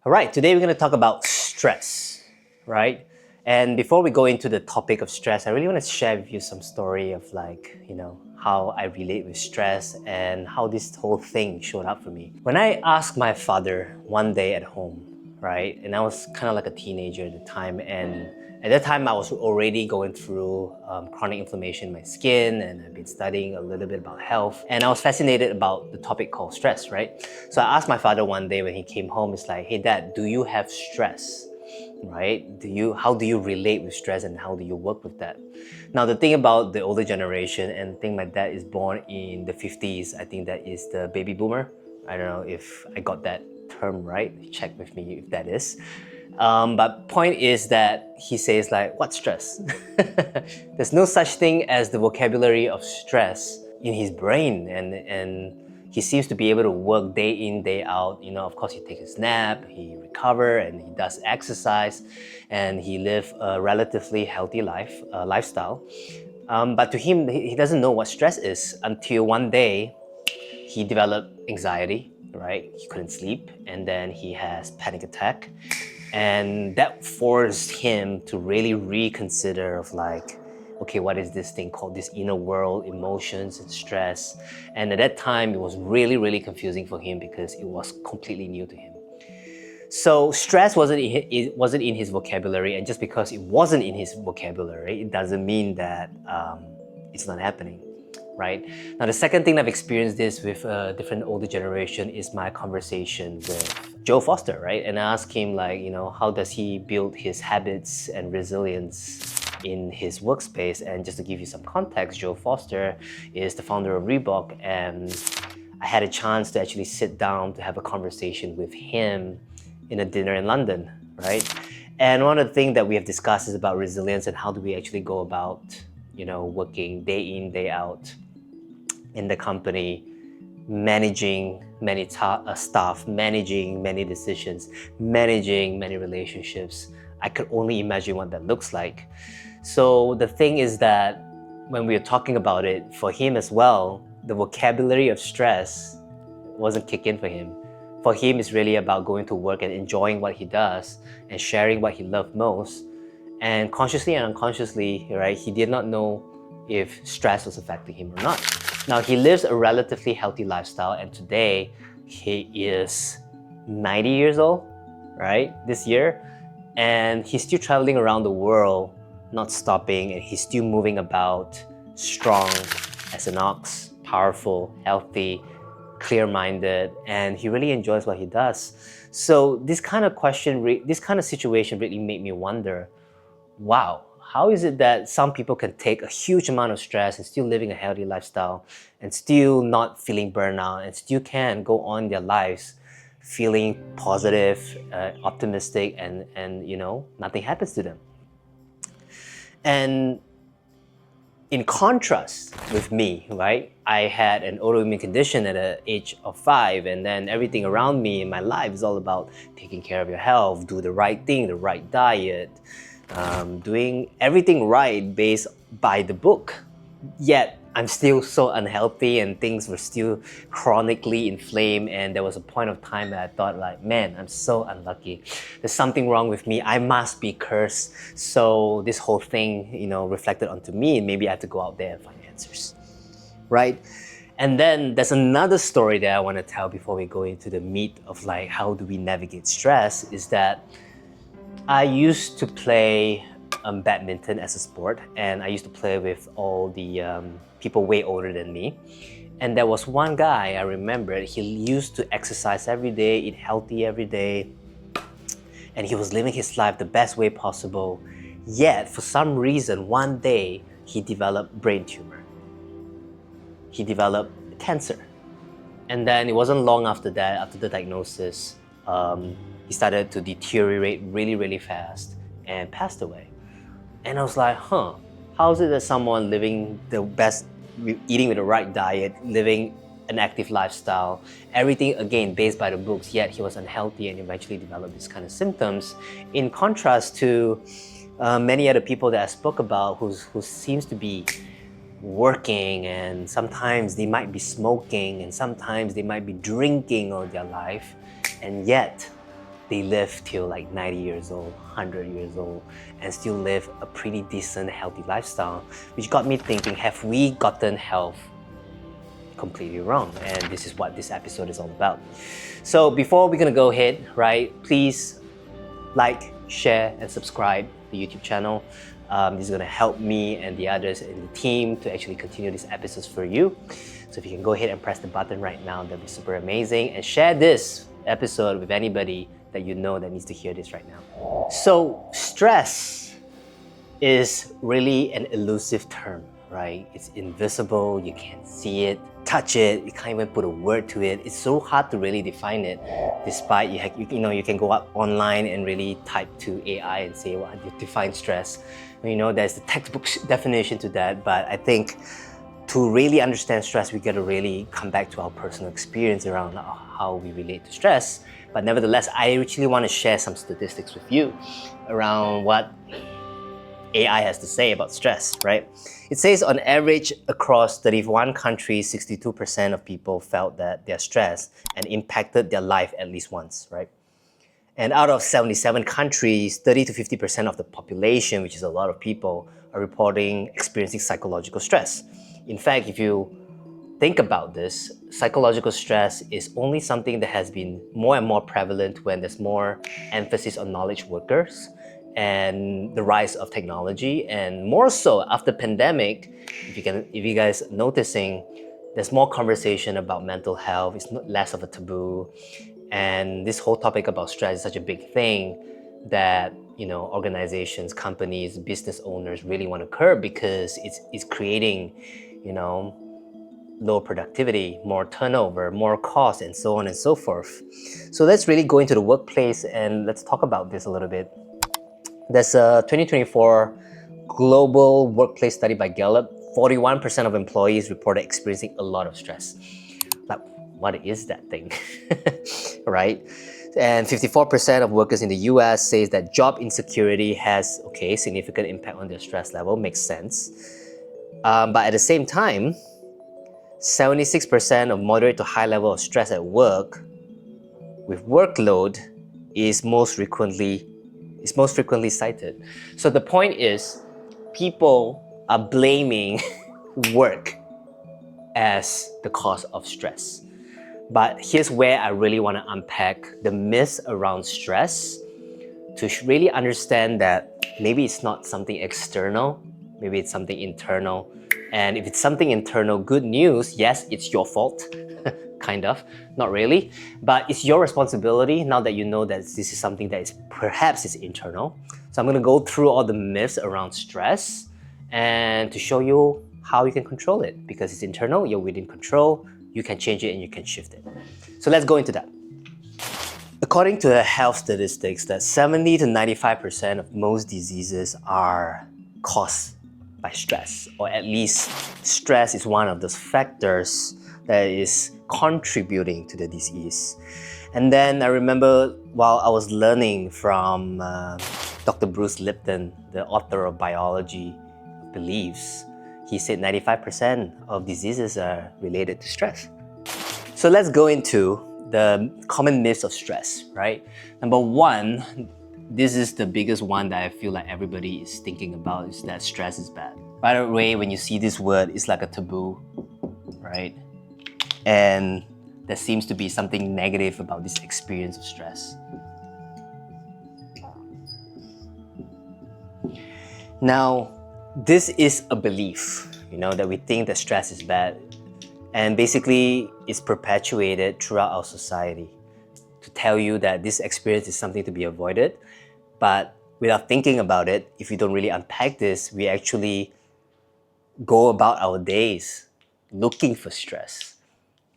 All right, today we're going to talk about stress, right? And before we go into the topic of stress, I really want to share with you some story of how I relate with stress and how this whole thing showed up for me. When I asked my father one day at home, right? And I was kind of like a teenager at the time, and at that time, I was already going through chronic inflammation in my skin, and I've been studying a little bit about health. And I was fascinated about the topic called stress, right? So I asked my father one day when he came home, it's like, hey, Dad, do you have stress? Right? How do you relate with stress and how do you work with that? Now, the thing about the older generation, and I think my dad is born in the 50s, I think that is the baby boomer. I don't know if I got that term right. Check with me if that is. But point is that he says like, what stress? There's no such thing as the vocabulary of stress in his brain, and he seems to be able to work day in, day out. You know, of course, he takes his nap, he recover, and he does exercise, and he live a relatively healthy lifestyle. But to him, he doesn't know what stress is until one day he developed anxiety, right? He couldn't sleep, and then he has panic attack. And that forced him to really reconsider of like, okay, what is this thing called this inner world, emotions and stress? And at that time, it was really, really confusing for him because it was completely new to him. So stress it wasn't in his vocabulary, and just because it wasn't in his vocabulary, it doesn't mean that it's not happening, right? Now, the second thing I've experienced this with a different older generation is my conversation with Joe Foster, right? And I asked him like, how does he build his habits and resilience in his workspace? And just to give you some context, Joe Foster is the founder of Reebok, and I had a chance to actually sit down to have a conversation with him in a dinner in London, right? And one of the things that we have discussed is about resilience and how do we actually go about, working day in, day out in the company, managing many staff, managing many decisions, managing many relationships. I could only imagine what that looks like. So the thing is that when we were talking about it, for him as well, the vocabulary of stress wasn't kick in for him. For him, it's really about going to work and enjoying what he does and sharing what he loved most. And consciously and unconsciously, right, he did not know if stress was affecting him or not. Now, he lives a relatively healthy lifestyle, and today he is 90 years old, right, this year, and he's still traveling around the world, not stopping, and he's still moving about, strong as an ox, powerful, healthy, clear-minded, and he really enjoys what he does. So this kind of situation really made me wonder, wow, how is it that some people can take a huge amount of stress and still living a healthy lifestyle and still not feeling burnout and still can go on their lives feeling positive, optimistic, and nothing happens to them? And in contrast with me, right? I had an autoimmune condition at the age of 5, and then everything around me in my life is all about taking care of your health, do the right thing, the right diet, doing everything right based by the book. Yet I'm still so unhealthy and things were still chronically inflamed, and there was a point of time that I thought like, man, I'm so unlucky. There's something wrong with me. I must be cursed. So this whole thing, reflected onto me, and maybe I have to go out there and find answers, right? And then there's another story that I want to tell before we go into the meat of like, how do we navigate stress, is that I used to play badminton as a sport, and I used to play with all the people way older than me. And there was one guy I remembered, he used to exercise every day, eat healthy every day, and he was living his life the best way possible. Yet, for some reason, one day, he developed brain tumor. He developed cancer. And then it wasn't long after that, after the diagnosis, he started to deteriorate really, really fast and passed away. And I was like, how is it that someone living the best, eating with the right diet, living an active lifestyle, everything again based by the books, yet he was unhealthy and eventually developed these kind of symptoms, in contrast to many other people that I spoke about who seems to be working, and sometimes they might be smoking, and sometimes they might be drinking all their life, and yet they live till like 90 years old, 100 years old, and still live a pretty decent, healthy lifestyle, which got me thinking, have we gotten health completely wrong? And this is what this episode is all about. So before we're gonna go ahead, right, please like, share, and subscribe to the YouTube channel. This is gonna help me and the others in the team to actually continue these episodes for you. So if you can go ahead and press the button right now, that'd be super amazing. And share this episode with anybody that you know that needs to hear this right now. So stress is really an elusive term, right? It's invisible, you can't see it, touch it, you can't even put a word to it. It's so hard to really define it, despite you can go up online and really type to AI and say, well, you define stress. There's the textbook definition to that, but I think to really understand stress, we got to really come back to our personal experience around how we relate to stress. But nevertheless, I actually want to share some statistics with you around what AI has to say about stress, right? It says on average across 31 countries, 62% of people felt that they're stressed and impacted their life at least once, right? And out of 77 countries, 30 to 50% of the population, which is a lot of people, are reporting experiencing psychological stress. In fact, if you think about this, psychological stress is only something that has been more and more prevalent when there's more emphasis on knowledge workers and the rise of technology, and more so after pandemic. If you guys noticing, there's more conversation about mental health. It's less of a taboo, and this whole topic about stress is such a big thing that organizations, companies, business owners really want to curb, because it's creating low productivity, more turnover, more cost, and so on and so forth. So let's really go into the workplace and let's talk about this a little bit. There's a 2024 global workplace study by Gallup. 41% of employees reported experiencing a lot of stress. Like, what is that thing, right? And 54% of workers in the US says that job insecurity has, significant impact on their stress level. Makes sense. But at the same time, 76% of moderate to high level of stress at work with workload is most frequently cited. So the point is, people are blaming work as the cause of stress. But here's where I really want to unpack the myths around stress to really understand that maybe it's not something external, maybe it's something internal. And if it's something internal, good news, yes, it's your fault, kind of, not really, but it's your responsibility now that you know that this is something that is perhaps is internal. So I'm gonna go through all the myths around stress and to show you how you can control it, because it's internal, you're within control, you can change it and you can shift it. So let's go into that. According to the health statistics, that 70 to 95% of most diseases are caused by stress, or at least stress is one of those factors that is contributing to the disease. And then I remember while I was learning from Dr. Bruce Lipton, the author of Biology of Beliefs, he said 95% of diseases are related to stress. So let's go into the common myths of stress, right? Number one, this is the biggest one that I feel like everybody is thinking about, is that stress is bad. By the way, when you see this word, it's like a taboo, right? And there seems to be something negative about this experience of stress. Now, this is a belief, that we think that stress is bad. And basically, it's perpetuated throughout our society to tell you that this experience is something to be avoided. But without thinking about it, if we don't really unpack this, we actually go about our days looking for stress,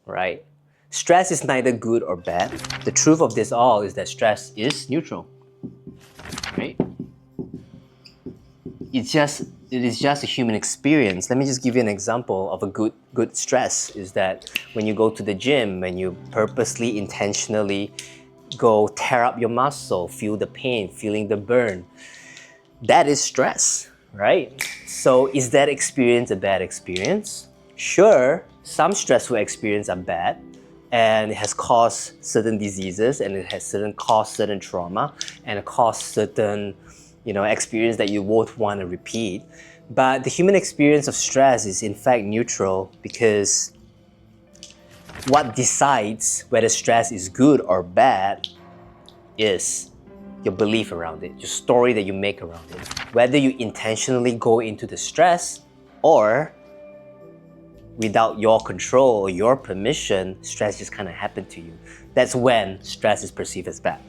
right? Stress is neither good or bad. The truth of this all is that stress is neutral, right? It is just a human experience. Let me just give you an example of a good stress. Is that when you go to the gym, when you purposely, intentionally go tear up your muscle, feel the pain, feeling the burn, that is stress, right? So is that experience a bad experience? Sure, some stressful experiences are bad, and it has caused certain diseases, and it has caused certain trauma, and it caused certain, experience that you won't want to repeat. But the human experience of stress is in fact neutral, because what decides whether stress is good or bad is your belief around it, your story that you make around it. Whether you intentionally go into the stress or without your control or your permission, stress just kind of happened to you. That's when stress is perceived as bad.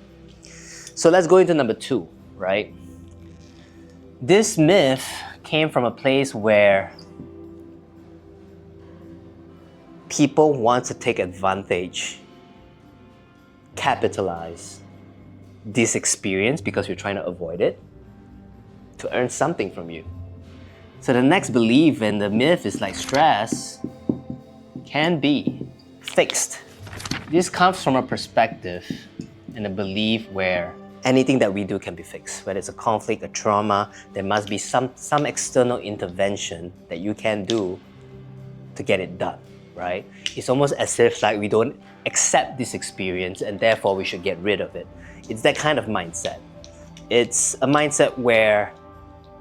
So let's go into number 2, right? This myth came from a place where people want to take advantage, capitalize this experience because you're trying to avoid it, to earn something from you. So the next belief in the myth is like stress can be fixed. This comes from a perspective and a belief where anything that we do can be fixed. Whether it's a conflict, a trauma, there must be some external intervention that you can do to get it done, right? It's almost as if like we don't accept this experience and therefore we should get rid of it. It's that kind of mindset. It's a mindset where,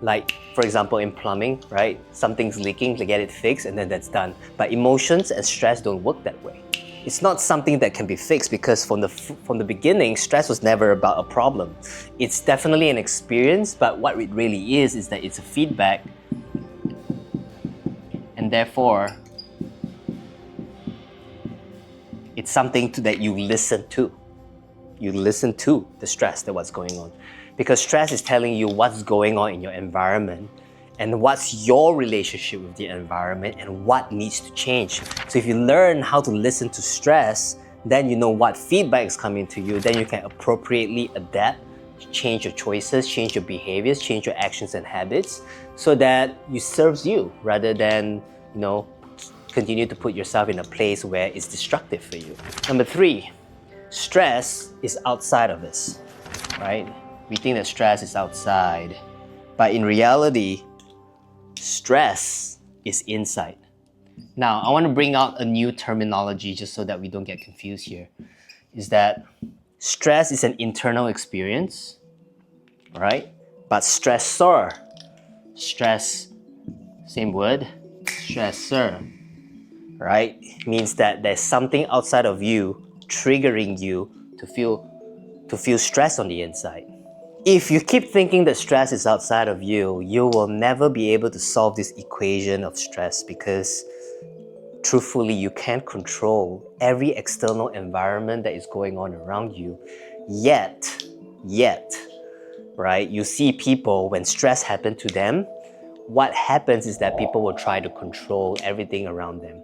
like, for example, in plumbing, right? Something's leaking, to get it fixed and then that's done. But emotions and stress don't work that way. It's not something that can be fixed, because from the beginning, stress was never about a problem. It's definitely an experience, but what it really is that it's a feedback, and therefore it's something that you listen to. You listen to the stress, that what's going on. Because stress is telling you what's going on in your environment and what's your relationship with the environment and what needs to change. So if you learn how to listen to stress, then you know what feedback is coming to you, then you can appropriately adapt, change your choices, change your behaviors, change your actions and habits, so that it serves you rather than, continue to put yourself in a place where it's destructive for you. Number 3, stress is outside of us, right? We think that stress is outside, but in reality, stress is inside. Now, I want to bring out a new terminology just so that we don't get confused here, is that stress is an internal experience, right? But stressor, stress, same word, stressor, right? Means that there's something outside of you triggering you to feel stress on the inside. If you keep thinking that stress is outside of you, you will never be able to solve this equation of stress, because truthfully, you can't control every external environment that is going on around you. Yet, right? You see people, when stress happens to them, what happens is that people will try to control everything around them.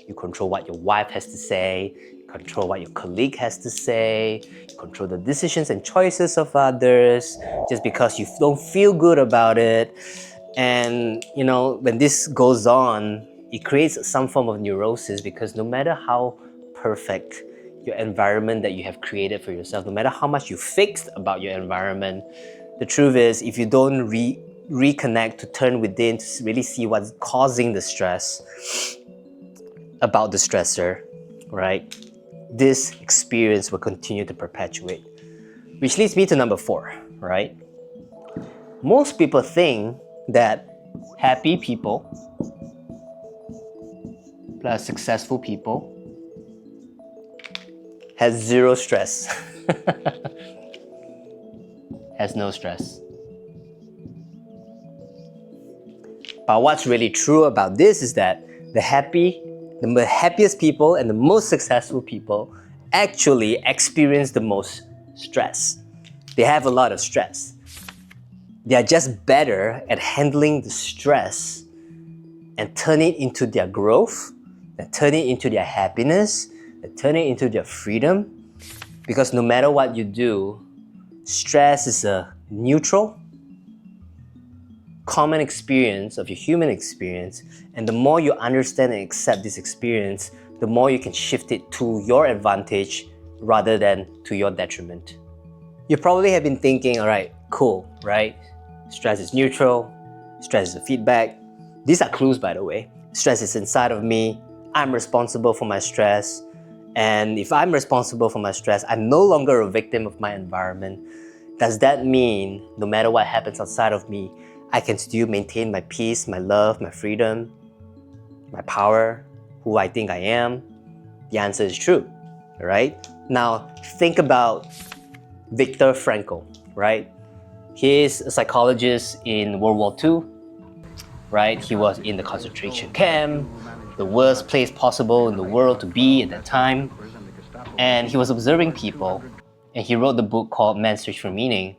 You control what your wife has to say, control what your colleague has to say, control the decisions and choices of others, just because you don't feel good about it. And when this goes on, it creates some form of neurosis, because no matter how perfect your environment that you have created for yourself, no matter how much you fixed about your environment, the truth is, if you don't reconnect, to turn within, to really see what's causing the stress about the stressor, right? This experience will continue to perpetuate. Which leads me to number 4, right? Most people think that happy people plus successful people has zero stress. Has no stress. But what's really true about this is that the happiest people and the most successful people actually experience the most stress. They have a lot of stress. They are just better at handling the stress and turn it into their growth, and turn it into their happiness, and turn it into their freedom. Because no matter what you do, stress is a neutral, common experience of your human experience, and the more you understand and accept this experience, the more you can shift it to your advantage rather than to your detriment. You probably have been thinking, all right, cool, right? Stress is neutral, stress is a feedback. These are clues, by the way. Stress is inside of me, I'm responsible for my stress, And if I'm responsible for my stress, I'm no longer a victim of my environment. Does that mean no matter what happens outside of me, I can still maintain my peace, my love, my freedom, my power, who I think I am? The answer is true, right? Now, think about Viktor Frankl, right? He's a psychologist in World War II, right? He was in the concentration camp, the worst place possible in the world to be at that time. And he was observing people, and he wrote the book called Man's Search for Meaning,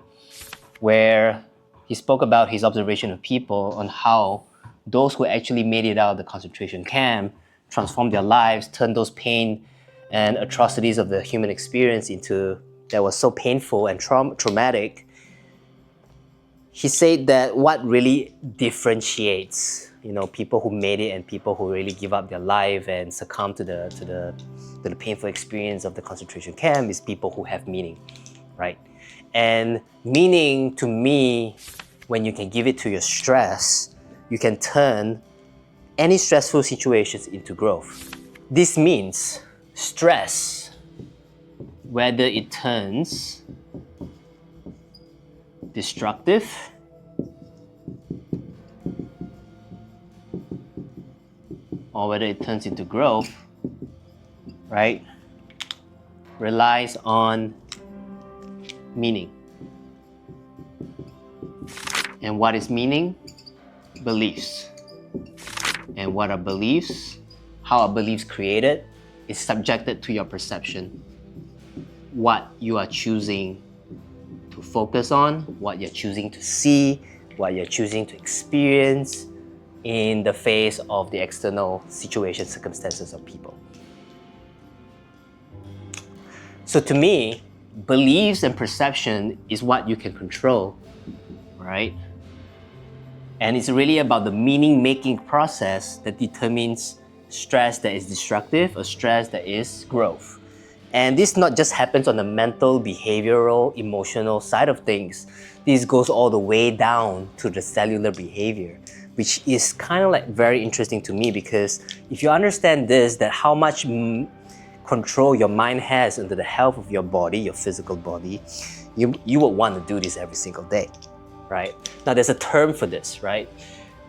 where he spoke about his observation of people on how those who actually made it out of the concentration camp transformed their lives, turned those pain and atrocities of the human experience into that was so painful and traumatic. He said that what really differentiates, people who made it and people who really give up their life and succumb to the painful experience of the concentration camp is people who have meaning, right? And meaning, to me, when you can give it to your stress, you can turn any stressful situations into growth. This means stress, whether it turns destructive or whether it turns into growth, right, relies on meaning. And what is meaning? Beliefs. And what are beliefs? How are beliefs created? Is subjected to your perception. What you are choosing to focus on, what you're choosing to see, what you're choosing to experience in the face of the external situation, circumstances of people. So to me, beliefs and perception is what you can control, right? And it's really about the meaning-making process that determines stress that is destructive or stress that is growth. And this not just happens on the mental, behavioral, emotional side of things. This goes all the way down to the cellular behavior, which is kind of like very interesting to me, because if you understand this, that how much control your mind has into the health of your body, your physical body, you would want to do this every single day, right? Now there's a term for this, right?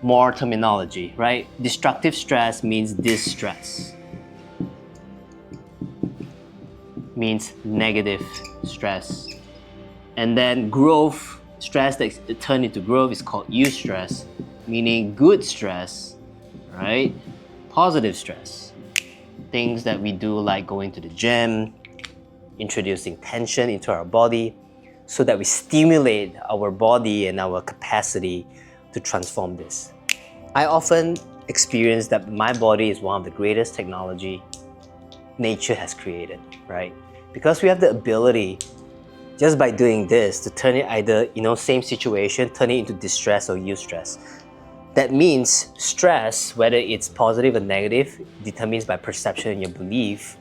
More terminology, right? Destructive stress means distress. Means negative stress. And then growth, stress that turned into growth is called eustress, meaning good stress, right? Positive stress. Things that we do like going to the gym, introducing tension into our body so that we stimulate our body and our capacity to transform this. I often experience that my body is one of the greatest technology nature has created, right? Because we have the ability, just by doing this, to turn it either, same situation, turn it into distress or eustress. That means stress, whether it's positive or negative, determines by perception and your belief.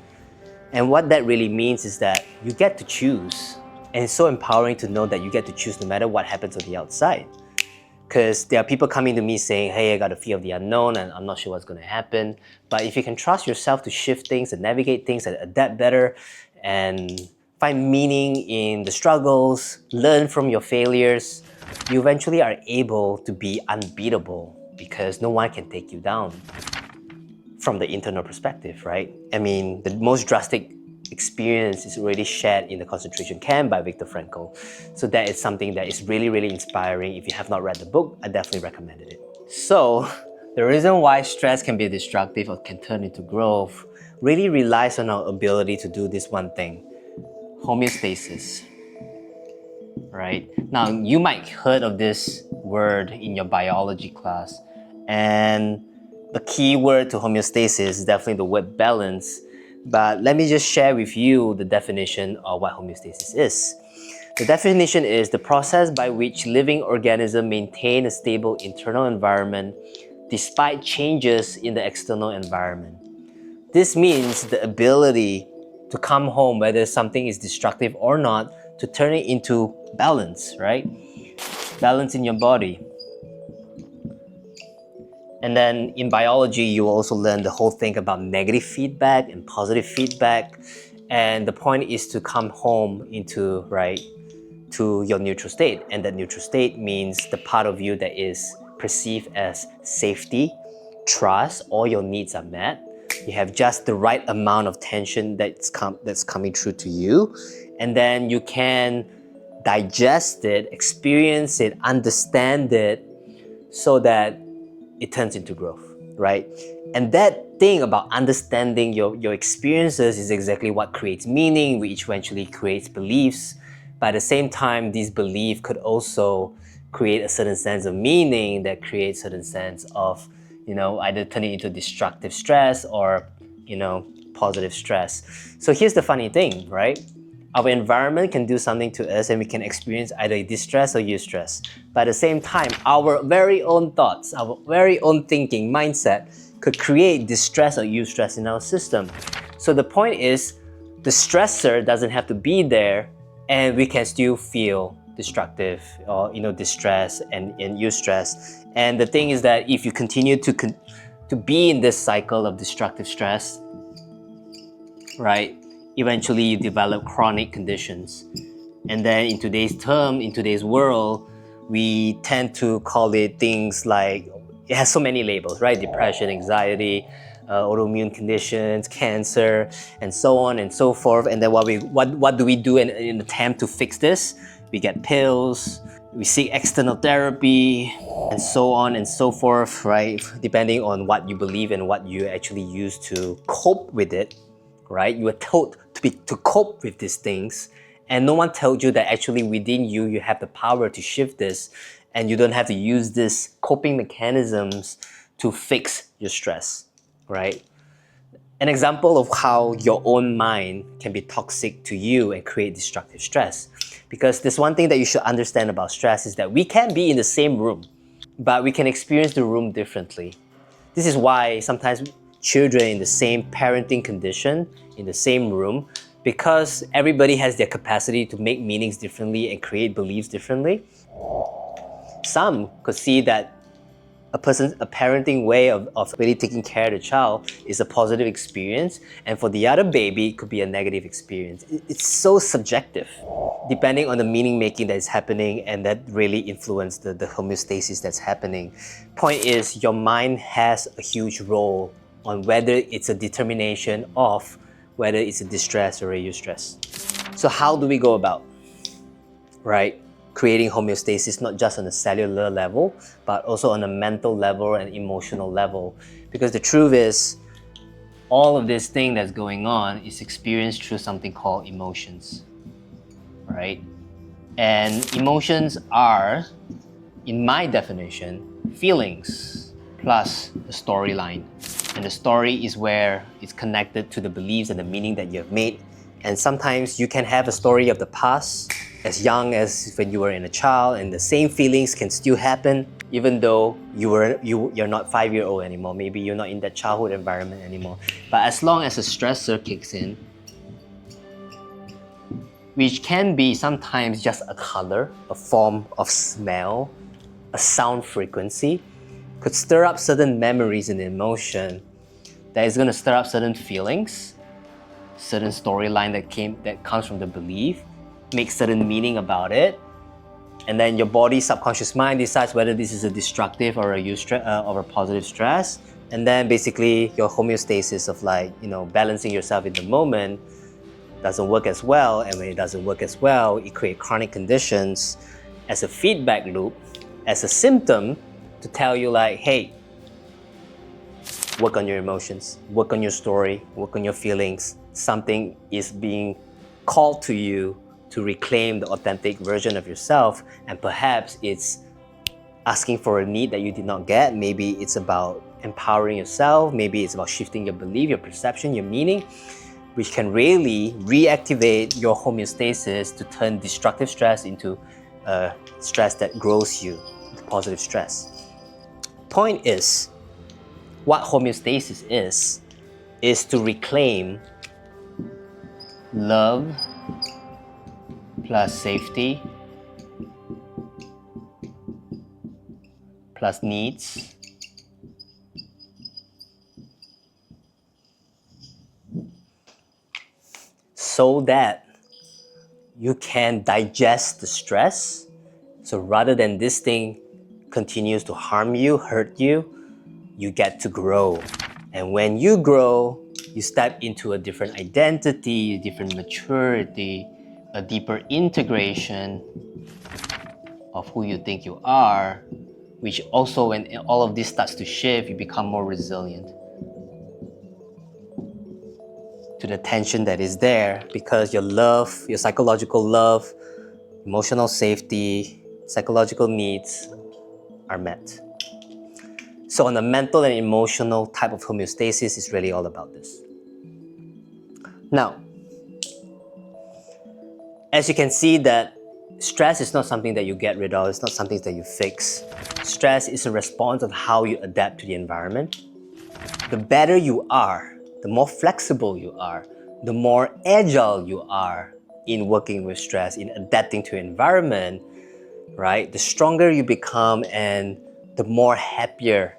And what that really means is that you get to choose. And it's so empowering to know that you get to choose no matter what happens on the outside. Because there are people coming to me saying, hey, I got a fear of the unknown and I'm not sure what's going to happen. But if you can trust yourself to shift things and navigate things and adapt better and find meaning in the struggles, learn from your failures, you eventually are able to be unbeatable because no one can take you down from the internal perspective, right? I mean, the most drastic experience is already shared in the concentration camp by Viktor Frankl. So that is something that is really, really inspiring. If you have not read the book, I definitely recommended it. So the reason why stress can be destructive or can turn into growth really relies on our ability to do this one thing, homeostasis, right? Now, you might have heard of this word in your biology class, and the key word to homeostasis is definitely the word balance. But let me just share with you the definition of what homeostasis is. The definition is the process by which living organisms maintain a stable internal environment despite changes in the external environment. This means the ability to come home, whether something is destructive or not, to turn it into balance, right? Balance in your body. And then in biology, you will also learn the whole thing about negative feedback and positive feedback. And the point is to come home into, right, to your neutral state. And that neutral state means the part of you that is perceived as safety, trust, all your needs are met. You have just the right amount of tension that's coming through to you. And then you can digest it, experience it, understand it, so that it turns into growth, right? And that thing about understanding your experiences is exactly what creates meaning, which eventually creates beliefs. But at the same time, these beliefs could also create a certain sense of meaning that creates a certain sense of, either turning into destructive stress or, positive stress. So here's the funny thing, right? Our environment can do something to us and we can experience either distress or eustress. But at the same time, our very own thoughts, our very own thinking, mindset could create distress or eustress in our system. So the point is, the stressor doesn't have to be there and we can still feel destructive or distress and eustress. And the thing is that if you continue to be in this cycle of destructive stress, right, eventually you develop chronic conditions. And then in today's world, we tend to call it things like, it has so many labels, right? Depression, anxiety, autoimmune conditions, cancer, and so on and so forth. And then what do we do in an attempt to fix this? We get pills, we seek external therapy, and so on and so forth, right? Depending on what you believe and what you actually use to cope with it, right? You were told to cope with these things, and no one told you that actually within you, you have the power to shift this, and you don't have to use these coping mechanisms to fix your stress, right? An example of how your own mind can be toxic to you and create destructive stress. Because there's one thing that you should understand about stress is that we can be in the same room, but we can experience the room differently. This is why sometimes children in the same parenting condition, in the same room, because everybody has their capacity to make meanings differently and create beliefs differently. Some could see that a parenting way of really taking care of the child is a positive experience, and for the other baby, it could be a negative experience. It's so subjective, depending on the meaning making that is happening, and that really influences the homeostasis that's happening. Point is, your mind has a huge role on whether it's a determination of whether it's a distress or a eustress. So how do we go about, right, creating homeostasis, not just on a cellular level, but also on a mental level and emotional level? Because the truth is, all of this thing that's going on is experienced through something called emotions, right? And emotions are, in my definition, feelings plus a storyline. And the story is where it's connected to the beliefs and the meaning that you have made. And sometimes you can have a story of the past as young as when you were in a child, and the same feelings can still happen even though you're not 5-year-old anymore. Maybe you're not in that childhood environment anymore. But as long as a stressor kicks in, which can be sometimes just a color, a form of smell, a sound frequency, could stir up certain memories and emotion that is going to stir up certain feelings, certain storyline that comes from the belief, make certain meaning about it, and then your body's subconscious mind decides whether this is a destructive or a positive stress, and then basically your homeostasis of balancing yourself in the moment doesn't work as well, and when it doesn't work as well, it creates chronic conditions as a feedback loop, as a symptom to tell you hey, work on your emotions, work on your story, work on your feelings. Something is being called to you to reclaim the authentic version of yourself, and perhaps it's asking for a need that you did not get. Maybe it's about empowering yourself, maybe it's about shifting your belief, your perception, your meaning, which can really reactivate your homeostasis to turn destructive stress into stress that grows you, into positive stress. Point is, what homeostasis is to reclaim love plus safety plus needs so that you can digest the stress. So rather than this thing continues to harm you, hurt you, you get to grow. And when you grow, you step into a different identity, a different maturity, a deeper integration of who you think you are, which also, when all of this starts to shift, you become more resilient to the tension that is there, because your love, your psychological love, emotional safety, psychological needs are met. So on the mental and emotional type of homeostasis, is really all about this. Now, as you can see that stress is not something that you get rid of, it's not something that you fix. Stress is a response of how you adapt to the environment. The better you are, the more flexible you are, the more agile you are in working with stress, in adapting to environment, right? The stronger you become and the more happier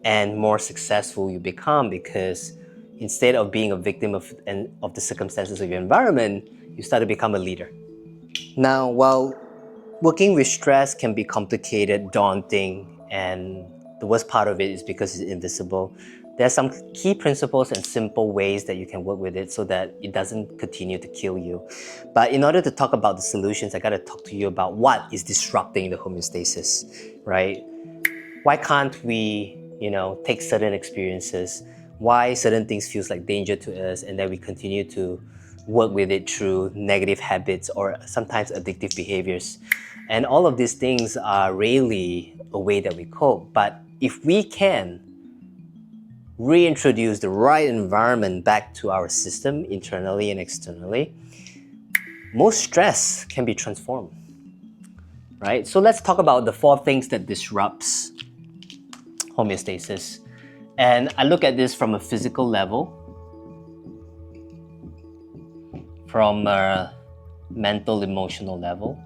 and more successful you become, because instead of being a victim of the circumstances of your environment, you start to become a leader. Now, while working with stress can be complicated, daunting, and the worst part of it is because it's invisible, there are some key principles and simple ways that you can work with it so that it doesn't continue to kill you. But in order to talk about the solutions, I gotta talk to you about what is disrupting the homeostasis, right? Why can't we, take certain experiences? Why certain things feels like danger to us, and then we continue to work with it through negative habits or sometimes addictive behaviors? And all of these things are really a way that we cope. But if we can reintroduce the right environment back to our system, internally and externally, most stress can be transformed, right? So let's talk about the 4 things that disrupts homeostasis. And I look at this from a physical level, from a mental, emotional level.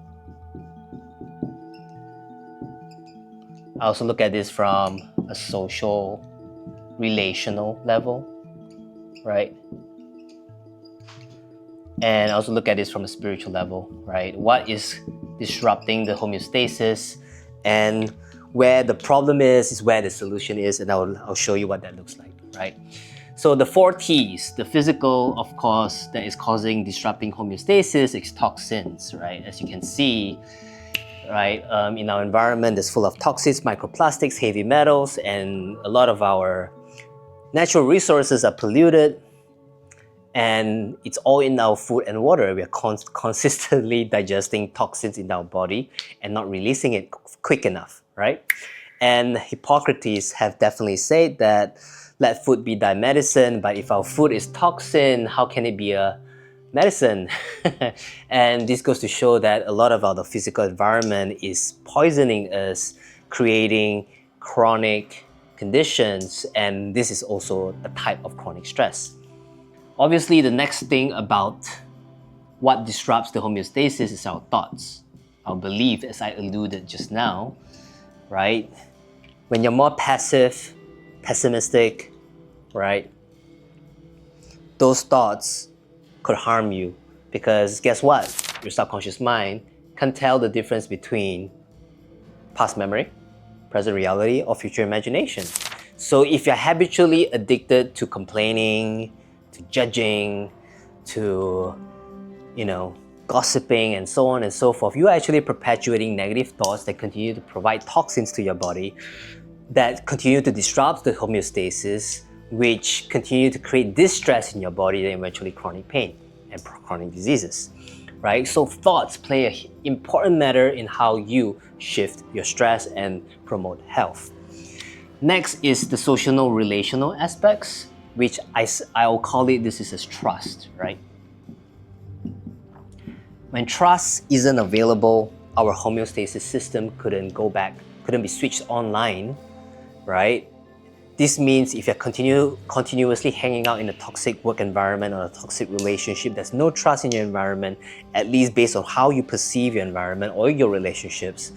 I also look at this from a social, relational level, right? And I also look at this from a spiritual level, right? What is disrupting the homeostasis, and where the problem is where the solution is, and I'll show you what that looks like, right? So the 4 T's, the physical, of course, that is disrupting homeostasis is toxins, right? As you can see, right, in our environment, it's full of toxins, microplastics, heavy metals, and a lot of our natural resources are polluted, and it's all in our food and water. We are consistently digesting toxins in our body and not releasing it quick enough, right? And Hippocrates have definitely said that let food be thy medicine, but if our food is toxin, how can it be a medicine? And this goes to show that a lot of our physical environment is poisoning us, creating chronic conditions, and this is also a type of chronic stress. Obviously, the next thing about what disrupts the homeostasis is our thoughts, our belief, as I alluded just now, right? When you're more passive, pessimistic, right? Those thoughts could harm you, because guess what? Your subconscious mind can tell the difference between past memory, present reality, or future imagination. So if you're habitually addicted to complaining, to judging, to, gossiping, and so on and so forth, you're actually perpetuating negative thoughts that continue to provide toxins to your body, that continue to disrupt the homeostasis, which continue to create distress in your body and eventually chronic pain and chronic diseases, right? So thoughts play an important matter in how you shift your stress and promote health. Next is the social relational aspects, which I'll call it, this is as trust, right? When trust isn't available, our homeostasis system couldn't be switched online, right? This means if you're continuously hanging out in a toxic work environment or a toxic relationship, there's no trust in your environment, at least based on how you perceive your environment or your relationships.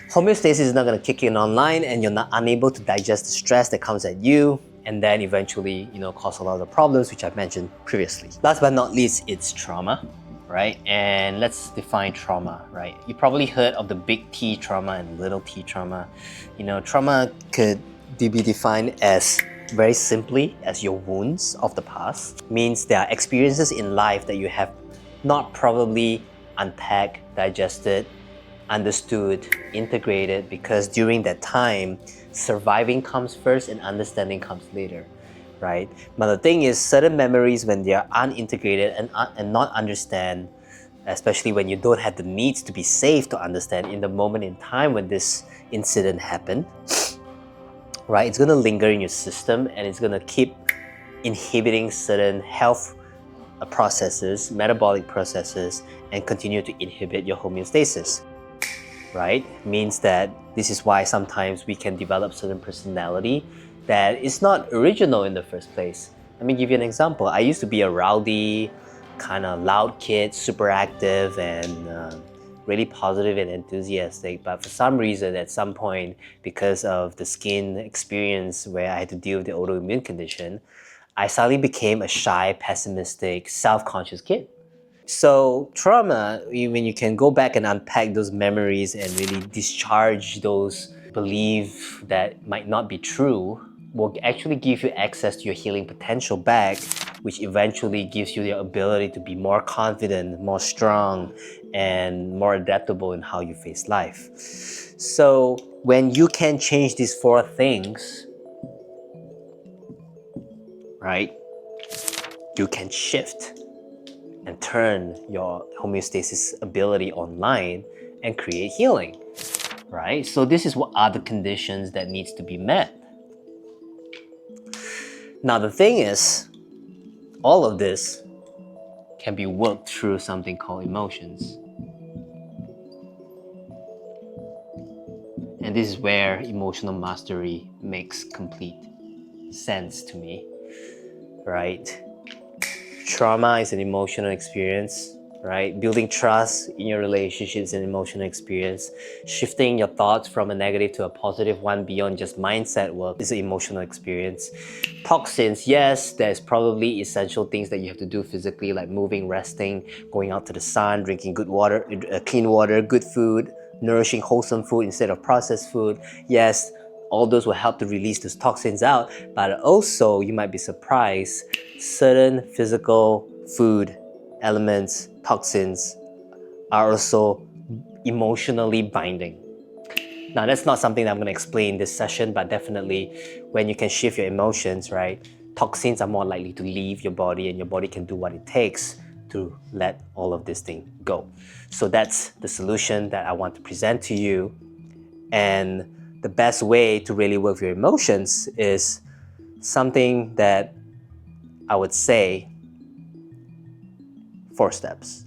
Homeostasis is not going to kick in online, and you're not unable to digest the stress that comes at you. and then eventually, cause a lot of the problems which I've mentioned previously. Last but not least, it's trauma, right? And let's define trauma, right? You probably heard of the big T trauma and little t trauma. Trauma could be defined as very simply as your wounds of the past. Means there are experiences in life that you have not probably unpacked, digested, understood, integrated, because during that time, surviving comes first and understanding comes later, right? But the thing is, certain memories, when they are unintegrated and not understand, especially when you don't have the needs to be safe to understand in the moment in time when this incident happened, right? It's gonna linger in your system and it's gonna keep inhibiting certain health processes, metabolic processes, and continue to inhibit your homeostasis, right? Means that this is why sometimes we can develop certain personality that is not original in the first place. Let me give you an example. I used to be a rowdy, kind of loud kid, super active, and really positive and enthusiastic. But for some reason, at some point, because of the skin experience where I had to deal with the autoimmune condition, I suddenly became a shy, pessimistic, self-conscious kid. So trauma, when you can go back and unpack those memories and really discharge those beliefs that might not be true, will actually give you access to your healing potential back, which eventually gives you the ability to be more confident, more strong, and more adaptable in how you face life. So when you can change these four things, right, you can shift and turn your homeostasis ability online and create healing, right? So this is what are the conditions that needs to be met. Now the thing is, all of this can be worked through something called emotions. And this is where emotional mastery makes complete sense to me, right? Trauma is an emotional experience, right? Building trust in your relationships is an emotional experience. Shifting your thoughts from a negative to a positive one beyond just mindset work is an emotional experience. Toxins, yes, there's probably essential things that you have to do physically, like moving, resting, going out to the sun, drinking good water, clean water, good food, nourishing, wholesome food instead of processed food. Yes, all those will help to release those toxins out, but also you might be surprised, certain physical food elements, toxins, are also emotionally binding. Now that's not something that I'm going to explain in this session, but definitely when you can shift your emotions, right, toxins are more likely to leave your body and your body can do what it takes to let all of this thing go. So that's the solution that I want to present to you. And the best way to really work with your emotions is something that I would say 4 steps.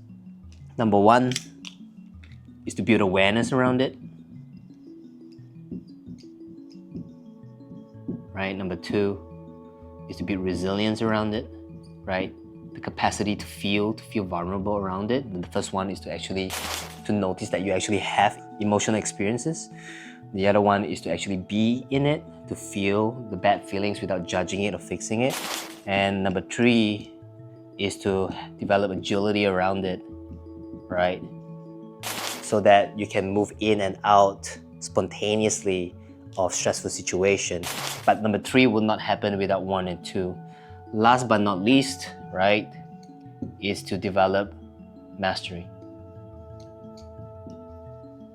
Number 1 is to build awareness around it. Right? Number 2 is to build resilience around it, right? The capacity to feel vulnerable around it. And the first one is to notice that you actually have emotional experiences. The other one is to actually be in it, to feel the bad feelings without judging it or fixing it. And number 3 is to develop agility around it, right? So that you can move in and out spontaneously of stressful situation. But number 3 will not happen without 1 and 2. Last but not least, right, is to develop mastery,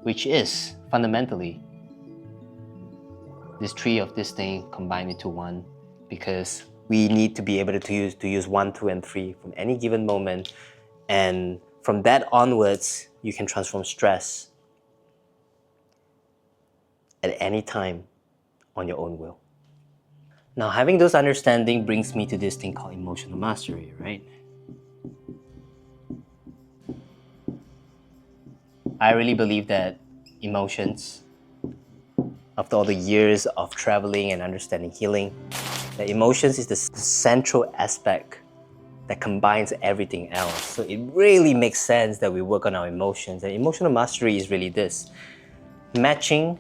which is fundamentally this 3 of this thing combined into 1, because we need to be able to use 1, 2, and 3 from any given moment, and from that onwards, you can transform stress at any time on your own will. Now, having those understanding brings me to this thing called emotional mastery, right? I really believe that emotions, after all the years of traveling and understanding healing, that emotions is the central aspect that combines everything else. So it really makes sense that we work on our emotions. And emotional mastery is really this: matching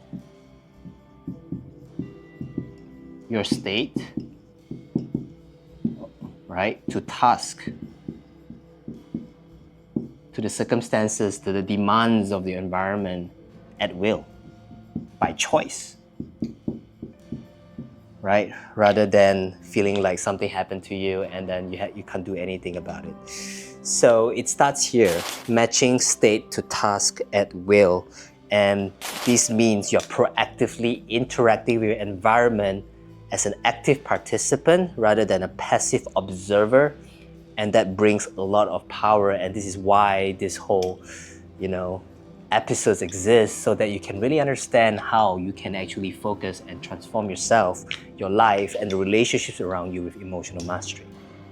your state right? To task, to the circumstances, to the demands of the environment at will, by choice, right? Rather than feeling like something happened to you and then you can't do anything about it. So it starts here, matching state to task at will. And this means you're proactively interacting with your environment as an active participant rather than a passive observer. And that brings a lot of power. And this is why this whole, episodes exist, so that you can really understand how you can actually focus and transform yourself, your life, and the relationships around you with emotional mastery.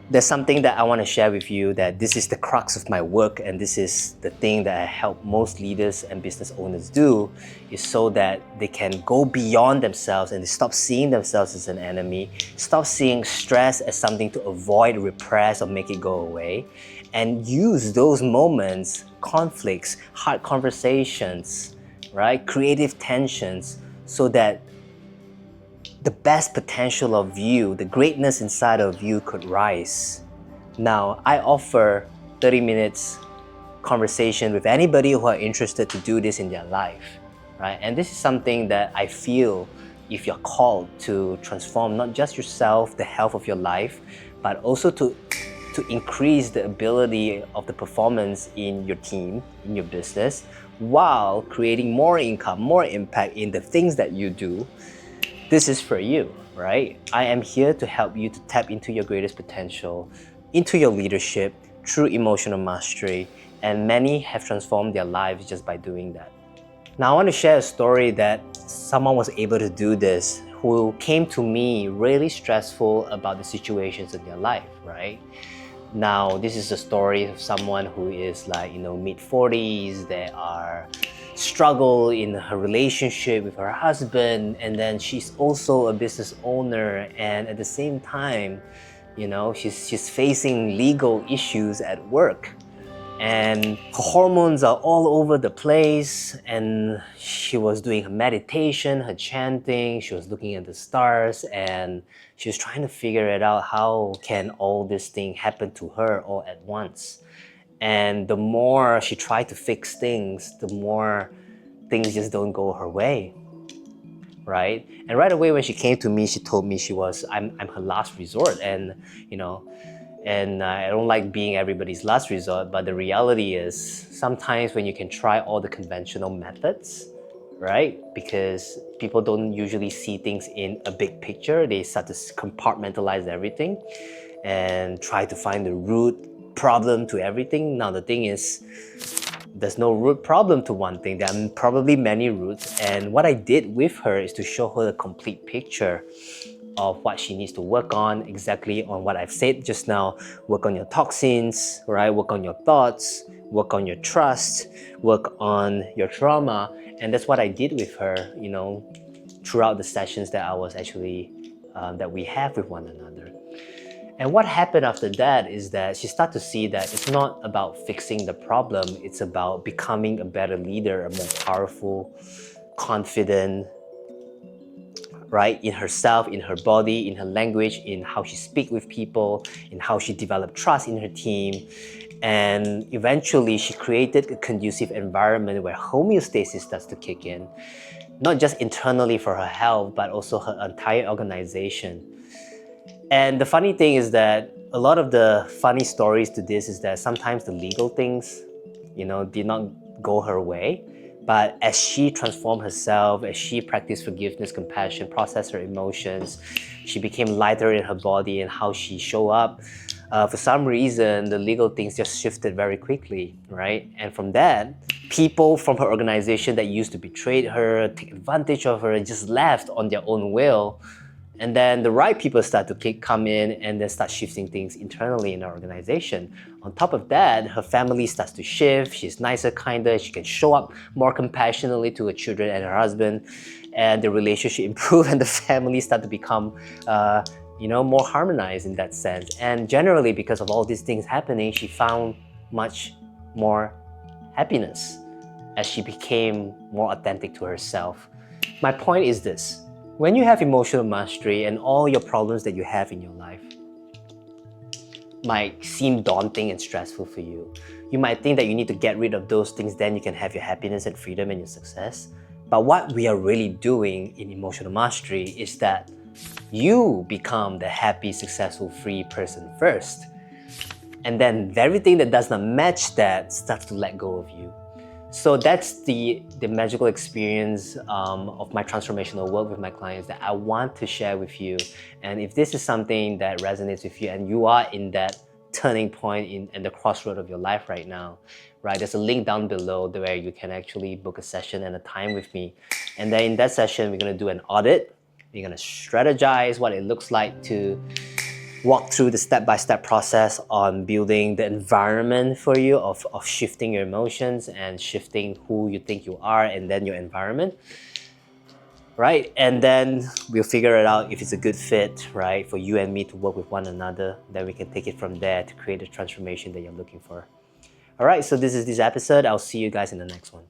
There's something that I want to share with you, that this is the crux of my work, and this is the thing that I help most leaders and business owners do, is so that they can go beyond themselves and they stop seeing themselves as an enemy, stop seeing stress as something to avoid, repress, or make it go away, and use those moments, conflicts, hard conversations, right, creative tensions, so that the best potential of you, the greatness inside of you could rise. Now, I offer 30 minutes conversation with anybody who are interested to do this in their life, right? And this is something that I feel, if you're called to transform not just yourself, the health of your life, but also to increase the ability of the performance in your team, in your business, while creating more income, more impact in the things that you do, this is for you, right? I am here to help you to tap into your greatest potential, into your leadership through emotional mastery, and many have transformed their lives just by doing that. Now I want to share a story that someone was able to do this, who came to me really stressful about the situations in their life, right? Now, this is a story of someone who is like, mid-40s. They are struggle in her relationship with her husband, and then she's also a business owner, and at the same time, she's facing legal issues at work, and her hormones are all over the place. And she was doing her meditation, her chanting, she was looking at the stars, and she was trying to figure it out, how can all this thing happen to her all at once. And the more she tried to fix things, the more things just don't go her way, right? And right away when she came to me, she told me I'm her last resort, and I don't like being everybody's last resort, but the reality is sometimes when you can try all the conventional methods, right? Because people don't usually see things in a big picture. They start to compartmentalize everything and try to find the root problem to everything. Now the thing is, there's no root problem to one thing. There are probably many roots. And what I did with her is to show her the complete picture of what she needs to work on, exactly on what I've said just now. Work on your toxins, right? Work on your thoughts, work on your trust, work on your trauma. And that's what I did with her, throughout the sessions that I was actually, that we have with one another. And what happened after that is that she started to see that it's not about fixing the problem, it's about becoming a better leader, a more powerful, confident, right, in herself, in her body, in her language, in how she speaks with people, in how she developed trust in her team. And eventually she created a conducive environment where homeostasis starts to kick in, not just internally for her health, but also her entire organization. And the funny thing is that a lot of the funny stories to this is that sometimes the legal things, did not go her way. But as she transformed herself, as she practiced forgiveness, compassion, processed her emotions, she became lighter in her body and how she showed up. For some reason, the legal things just shifted very quickly, right? And from that, people from her organization that used to betray her, take advantage of her, and just left on their own will. And then the right people start to come in and then start shifting things internally in our organization. On top of that, her family starts to shift. She's nicer, kinder. She can show up more compassionately to her children and her husband. And the relationship improves and the family start to become more harmonized in that sense. And generally, because of all these things happening, she found much more happiness as she became more authentic to herself. My point is this. When you have emotional mastery and all your problems that you have in your life, might seem daunting and stressful for you. You might think that you need to get rid of those things, then you can have your happiness and freedom and your success. But what we are really doing in emotional mastery is that you become the happy, successful, free person first. And then everything that does not match that starts to let go of you. So that's the magical experience of my transformational work with my clients that I want to share with you. And if this is something that resonates with you and you are in that turning point in the crossroad of your life right now, right? There's a link down below where you can actually book a session and a time with me. And then in that session, we're gonna do an audit. We're gonna strategize what it looks like to walk through the step-by-step process on building the environment for you of shifting your emotions and shifting who you think you are and then your environment, right? And then we'll figure it out if it's a good fit, right? For you and me to work with one another, then we can take it from there to create the transformation that you're looking for. All right, so this is this episode. I'll see you guys in the next one.